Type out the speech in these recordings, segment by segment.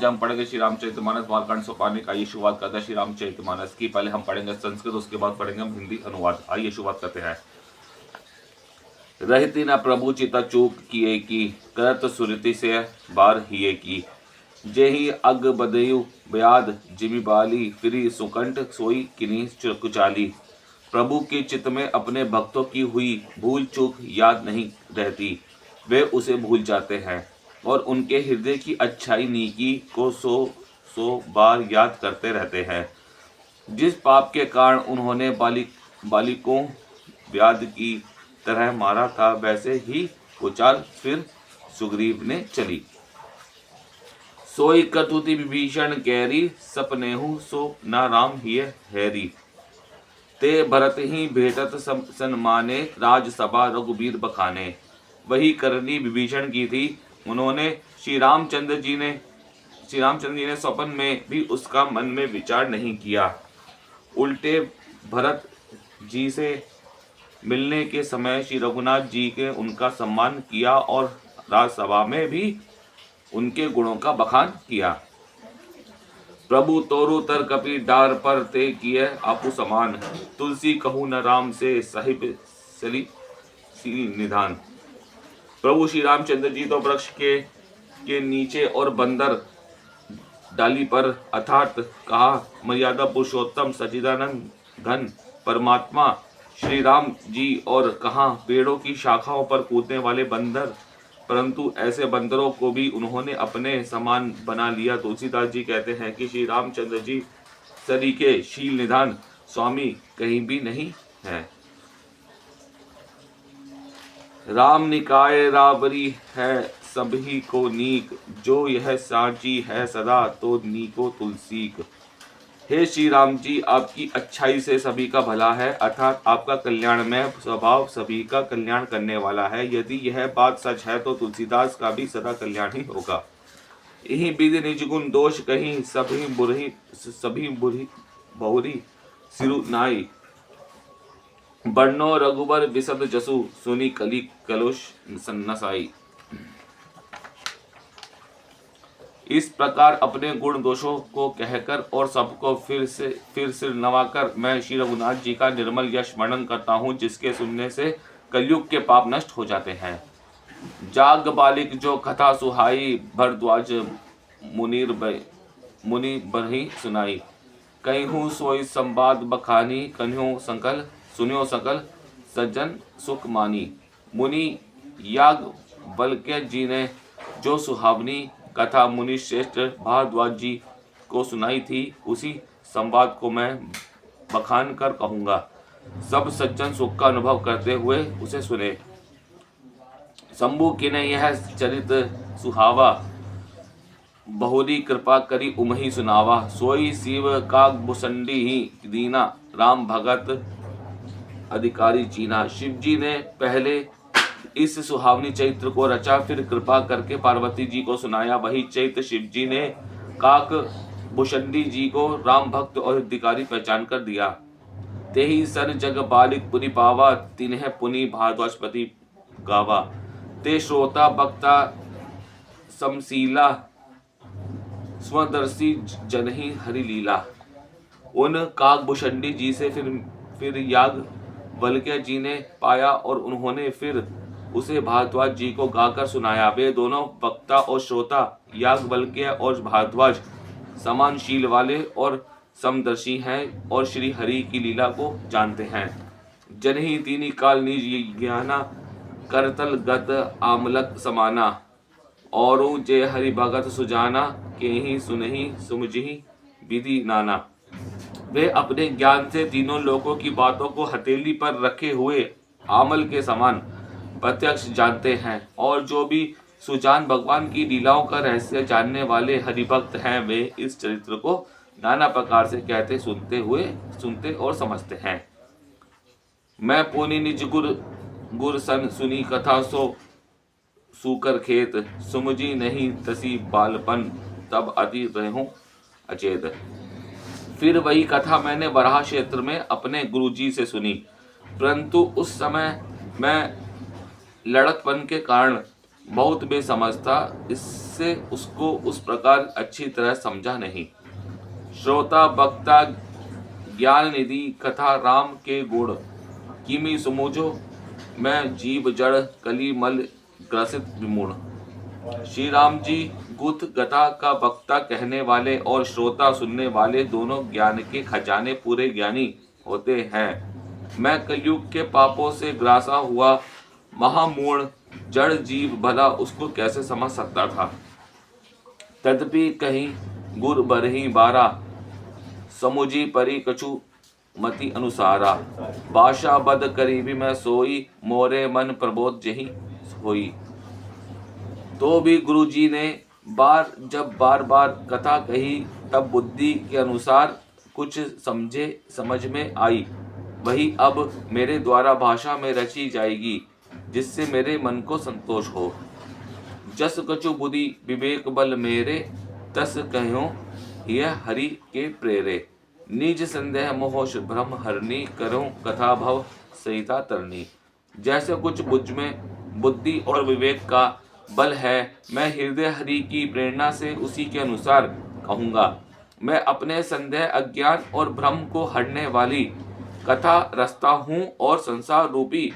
हम पढ़ेंगे श्री रामचरितमानस बालकांड सोपाने का। ये शुरुआत करते हैं श्री रामचरितमानस की। पहले हम पढ़ेंगे संस्कृत, उसके बाद पढ़ेंगे हम हिंदी अनुवाद। आइए शुरुआत करते हैं। रहती न प्रभु चिता चूक किए की, करत सुरति से बार हिए की। जेहि अग बदयु ब्याद जिमि बाली, फिरी सुकंठ सोई किनी कुचाली। प्रभु के चित्त में अपने भक्तों की हुई भूल चूक याद नहीं रहती, वे उसे भूल जाते हैं और उनके हृदय की अच्छाई नीकी को सौ बार याद करते रहते हैं। जिस पाप के कारण उन्होंने बालिकों व्याध की तरह मारा था, वैसे ही वो चाल फिर सुग्रीव ने चली। सोई कटुति विभीषण कैरी, सपनेहु सो न राम हिय हैरी। ते भरत ही भेटत सन्माने, राजसभा रघुबीर बखाने। वही करनी विभीषण की थी। उन्होंने श्री रामचंद्र जी ने स्वप्न में भी उसका मन में विचार नहीं किया। उल्टे भरत जी से मिलने के समय श्री रघुनाथ जी के उनका सम्मान किया और राजसभा में भी उनके गुणों का बखान किया। प्रभु तोरु तर कपि डार पर ते किए आपु समान, तुलसी कहू न राम से साहिब सली निधान। प्रभु श्री रामचंद्र जी तो वृक्ष के नीचे और बंदर डाली पर अर्थात कहा मर्यादा पुरुषोत्तम सच्चिदानंद घन परमात्मा श्री राम जी, और कहा पेड़ों की शाखाओं पर कूदने वाले बंदर, परंतु ऐसे बंदरों को भी उन्होंने अपने समान बना लिया। तुलसीदास जी कहते हैं कि श्री रामचंद्र जी सरीके शील निधान स्वामी कहीं भी नहीं है। राम निकाय रावरी है सभी को नीक, जो यह साची है सदा तो नीको तुलसीक। हे श्री राम जी, आपकी अच्छाई से सभी का भला है, अर्थात आपका कल्याणमय स्वभाव सभी का कल्याण करने वाला है। यदि यह बात सच है तो तुलसीदास का भी सदा कल्याण ही होगा। यही विधि निज गुण दोष कहीं, सभी बुरी बहुरी सिरु नाई। बरनो रघुबर विशद जसु, सुनी कली कलुष सन्नसाई। इस प्रकार अपने गुण दोषों को कहकर और सबको फिर सिर नवाकर मैं श्री रघुनाथ जी का निर्मल यश वर्णन करता हूँ, जिसके सुनने से कलयुग के पाप नष्ट हो जाते हैं। जाग बालिक जो कथा सुहाई, भरद्वाज मुनि बरही सुनाई। कहीं सोई संवाद बखानी, कन्हु संकल सुनियो सकल सज्जन सुख मानी। मुनि याज्ञवल्क्य जी ने जो सुहावनी कथा मुनि श्रेष्ठ भारद्वाज जी को सुनाई थी, उसी संवाद को मैं बखान कर कहूँगा। सब सज्जन सुख का अनुभव करते हुए उसे सुने। शंभु की ने यह चरित सुहावा, बहुरी कृपा करी उमही सुनावा। सोई शिव का भुसंडी ही दीना, राम भगत अधिकारी चीना। शिव जी ने पहले इस सुहावनी चैत्र को रचा, फिर कृपा करके पार्वती जी को सुनाया। वही चैत्र शिव जी ने काक भुषंडी जी को राम भक्त और अधिकारी पहचान कर दिया। ते ही सन जग बालिक पुनि पावा, तिन्ह पुनि भारद्वाजपति गावा। ते श्रोता बक्ता समशीला, स्वदर्शी जनही हरि लीला। उन काकभूषणी जी से फिर याज्ञवल्क्य जी ने पाया और उन्होंने फिर उसे भारद्वाज जी को गाकर सुनाया। वे दोनों वक्ता और श्रोता याज्ञवल्क्य और भारद्वाज समान शील वाले और समदर्शी हैं और श्री हरि की लीला को जानते हैं। जनही तीनी काल निज ज्ञाना, करतल गत आमलक समाना। और जय हरि भगत सुजाना, के ही सुनहि सुमझहि विधि नाना। वे अपने ज्ञान से तीनों लोगों की बातों को हथेली पर रखे हुए आमल के समान प्रत्यक्ष जानते हैं, और जो भी सुजान भगवान की लीलाओं का रहस्य जानने वाले हरिभक्त हैं, वे इस चरित्र को नाना प्रकार से कहते सुनते और समझते हैं। मैं पुनि निज गुर सन सुनी कथा, सो सूकर खेत सुमझी नहीं तसी बालपन, तब अति रहूं अचेत। फिर वही कथा मैंने बराह क्षेत्र में अपने गुरुजी से सुनी, परंतु उस समय मैं लड़कपन के कारण बहुत बेसमझता, इससे उसको उस प्रकार अच्छी तरह समझा नहीं। श्रोता वक्ता ज्ञान निधि कथा राम के गुण, किमी सुमुझो मैं जीव जड़ कली मल ग्रसित विमूढ़। श्री राम जी गुथ गथा का वक्ता कहने वाले और श्रोता सुनने वाले दोनों ज्ञान के खजाने पूरे ज्ञानी होते हैं। मैं कलयुग के पापों से ग्रासा हुआ महामूढ़ जड़ जीव भला उसको कैसे समझ सकता था। तदपि कहीं गुर बरही बारा, समुझी परी कछु मति अनुसारा। बाशा बद करीबी मैं सोई, मोरे मन प्रबोध जही होई। तो भी गुरुजी ने जब बार बार कथा कही, तब बुद्धि के अनुसार कुछ समझ में आई। वही अब मेरे द्वारा भाषा में रची जाएगी, जिससे मेरे मन को संतोष हो। जस कछु बुद्धि विवेक बल मेरे, तस कहो यह हरि के प्रेरे। निज संदेह मोह भ्रम हरनी, करूं कथा भव सहिता तरनी। जैसे कुछ मुझ में बुद्धि और विवेक का बल है, मैं हृदय हरि की प्रेरणा से उसी के अनुसार कहूँगा। मैं अपने संदेह अज्ञान और भ्रम को हरने वाली कथा रचता हूँ, और संसार रूपी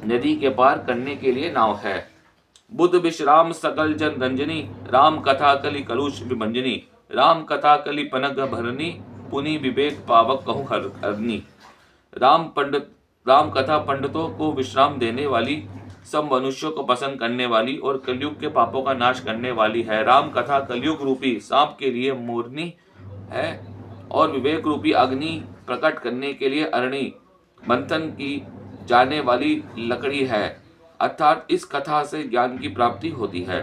नदी के पार करने के लिए नाव है। बुद्ध विश्राम सकल जन रंजनी, राम कथा कलि कलुष विभंजनी। राम कथा कलि पनग भरनी, पुनि विवेक पावक कहूँ हरनी। राम कथा पंडितों को विश्राम देने वाली, सब मनुष्यों को पसंद करने वाली और कलयुग के पापों का नाश करने वाली है। राम कथा कलयुग रूपी सांप के लिए मोरनी है, और विवेक रूपी अग्नि प्रकट करने के लिए अरणी मंथन की जाने वाली लकड़ी है। अर्थात इस कथा से ज्ञान की प्राप्ति होती है।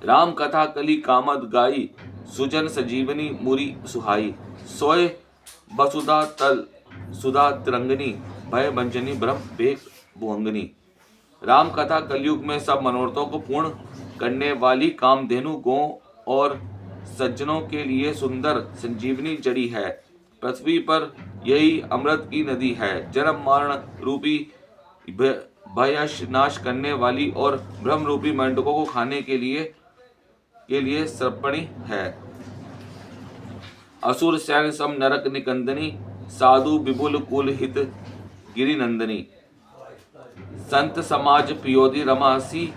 राम कथा कली कामद गाई, सुजन सजीवनी मुरी सुहाई। सोए वसुधा तल सुधा तिरंगनी, भय भंजनी ब्रह्म बेक भुअंगनी। राम कथा कलयुग में सब मनोरथों को पूर्ण करने वाली कामधेनु गौ और सज्जनों के लिए सुंदर संजीवनी जड़ी है। पृथ्वी पर यही अमृत की नदी है। जन्म मरण रूपी भय नाश करने वाली और ब्रह्म रूपी मेंढकों को खाने के लिए सर्पणी है। असुर सैन सम नरक निकंदनी, साधु विपुल कुल हित गिरि नंदनी। संत समाज पियोदी रमासी,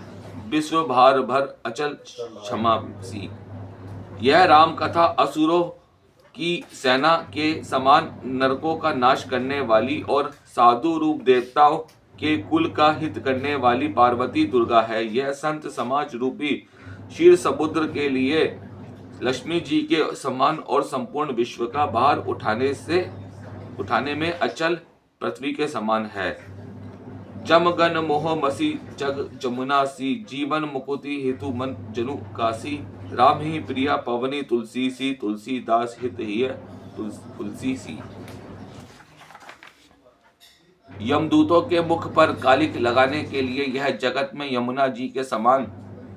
विश्व भार भर अचल क्षमासी। यह राम कथा असुरों की सेना के समान नरकों का नाश करने वाली और साधु रूप देवताओं के कुल का हित करने वाली पार्वती दुर्गा है। यह संत समाज रूपी क्षीर समुद्र के लिए लक्ष्मी जी के समान और संपूर्ण विश्व का भार उठाने में अचल पृथ्वी के समान है। जमगन मोह मसी जग जमुना सी, जीवन मुकुति हेतु मन जनु कासी। राम ही प्रिया पवनी तुलसी सी, तुलसीदास हित ही तुलसी सी। यमदूतों के मुख पर कालिक लगाने के लिए यह जगत में यमुना जी के समान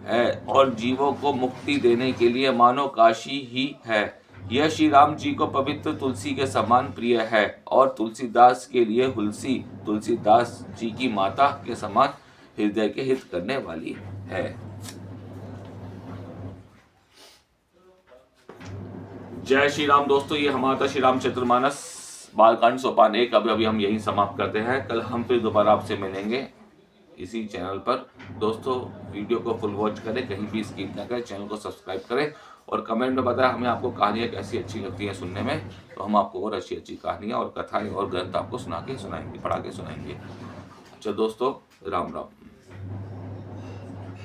है, और जीवों को मुक्ति देने के लिए मानो काशी ही है। यह श्री राम जी को पवित्र तुलसी के समान प्रिय है, और तुलसीदास के लिए हुलसी तुलसीदास जी की माता के समान हृदय के हित करने वाली है। जय श्री राम। दोस्तों, ये हमारा श्री रामचरितमानस बालकांड सोपान 1 अभी हम यहीं समाप्त करते हैं। कल हम फिर दोबारा आपसे मिलेंगे इसी चैनल पर। दोस्तों, वीडियो को फुल वॉच करें, कहीं भी स्किप ना करें, चैनल को सब्सक्राइब करें, और कमेंट में बताएं हमें आपको कहानियाँ कैसी अच्छी लगती हैं सुनने में, तो हम आपको और अच्छी अच्छी कहानियाँ और कथाएं और ग्रंथ आपको पढ़ा के सुनाएंगे। अच्छा दोस्तों, राम राम।